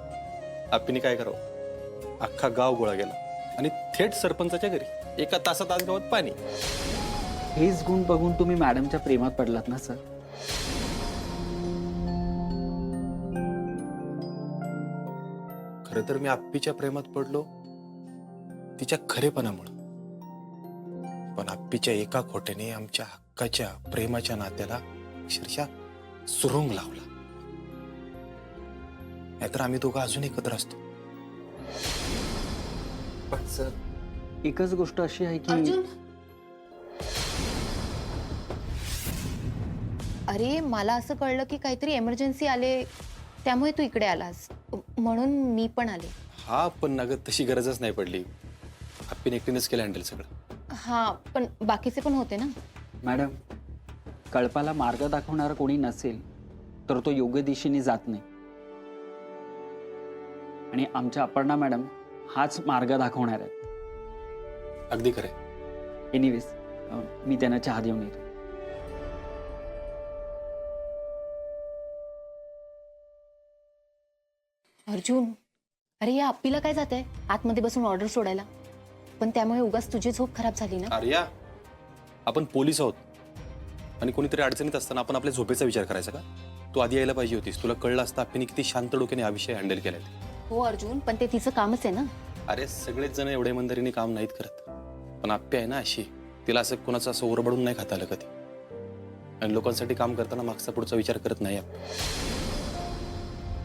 आप्पीने काय करावं, अख्खा गाव गोळा गेला आणि थेट सरपंचाच्या घरी 1 तासात आज गावात पाणी. हेच गुण बघून तुम्ही मॅडमच्या प्रेमात पडलात ना सर? खरं तर मी आप्पीच्या प्रेमात पडलो तिच्या खरेपणामुळं. पण आप्पीच्या एका खोट्याने आमच्या हक्काच्या प्रेमाच्या नात्याला अक्षरशः सुरुंग लावला. नाहीतर आम्ही दोघं अजून एकत्र असतो. पण सर, एकच गोष्ट अशी आहे की अर्जुन, अरे मला असं कळलं की काहीतरी एमर्जन्सी आले, त्यामुळे तू इकडे आलास, म्हणून मी पण आले. हा, पण नगद तशी गरजच नाही पडली. आप्पीने एकटीनेच केलं हँडल सगळं. हा पण बाकीचे पण होते ना. मॅडम, कळपाला मार्ग दाखवणारा कोणी नसेल तर तो योग्य दिशेने जात नाही. आणि आमच्या अपर्णा मॅडम हाच मार्ग दाखवणार आहेत. अगदी खरंय. एनिवेज, मी त्यांना चहा देऊन येतो. अर्जुन, अरे या आप्पीला काय जात आहे आतमध्ये बसून ऑर्डर सोडायला, पण त्यामुळे उगाच तुझी झोप खराब झाली ना. आर्या, आपण पोलीस आहोत आणि कोणीतरी अडचणीत असताना आपण आपल्या झोपेचा विचार करायचा का? तू आधी यायला पाहिजे होतीस. तुला कळलं असतं आप्पीने किती शांत डोक्याने हा विषय हँडल केलाय. हो अर्जुन, पण ते तिचं कामच आहे ना. अरे सगळेच जण एवढे इमानदारीने काम नाहीत करत, पण आप्पी आहे ना अशी, तिला असं कोणाचं असं ओरबडून नाही खाता आलं कधी. आणि लोकांसाठी काम करताना मागचा पुढचा विचार करत नाही आपण.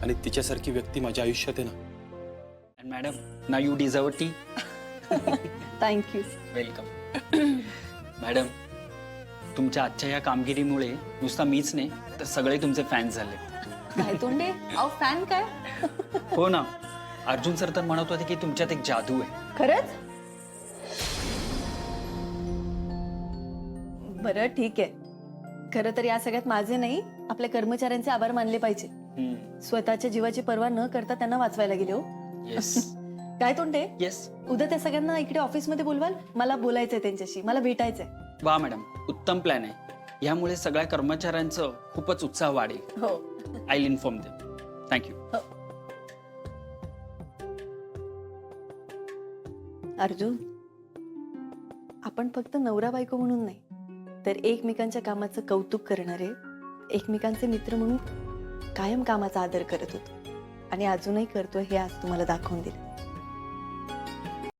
आणि तिच्यासारखी व्यक्ती माझ्या आयुष्यात आहे ना. And मॅडम, ना you deserve T. Thank you. Welcome. Madam, तुमच्या आजच्या या कामगिरीमुळे नुसता मीच नाही तर सगळे तुमचे फॅन्स झाले. काय तोंडे, अहो फॅन काय? हो ना, अर्जुन सर तर म्हणत होते की तुमच्यात एक जादू आहे. खरंच? बरं ठीक आहे. खरं तर या सगळ्यात माझे नाही, आपल्या कर्मचाऱ्यांचे आभार मानले पाहिजे. स्वतःच्या जीवाची पर्वा न करता त्यांना वाचवायला गेले. हो येस. काय तोंडे, येस. उद्या त्या सगळ्यांना इकडे ऑफिसमध्ये बोलवाल. मला बोलायचंय त्यांच्याशी, मला भेटायचंय. वा मॅडम, उत्तम प्लॅन आहे. यामुळे सगळ्या कर्मचाऱ्यांचं खूपच उत्साह वाढेल. हो. I will inform them. Thank you. Arjun, आपण फक्त नवरा बायको म्हणून नाही तर एकमेकांच्या कामाचं कौतुक करणारे, एकमेकांचे मित्र म्हणून कायम कामाचा आदर करत होतो आणि अजूनही करतोय हे आज तुम्हाला दाखवून दिलं.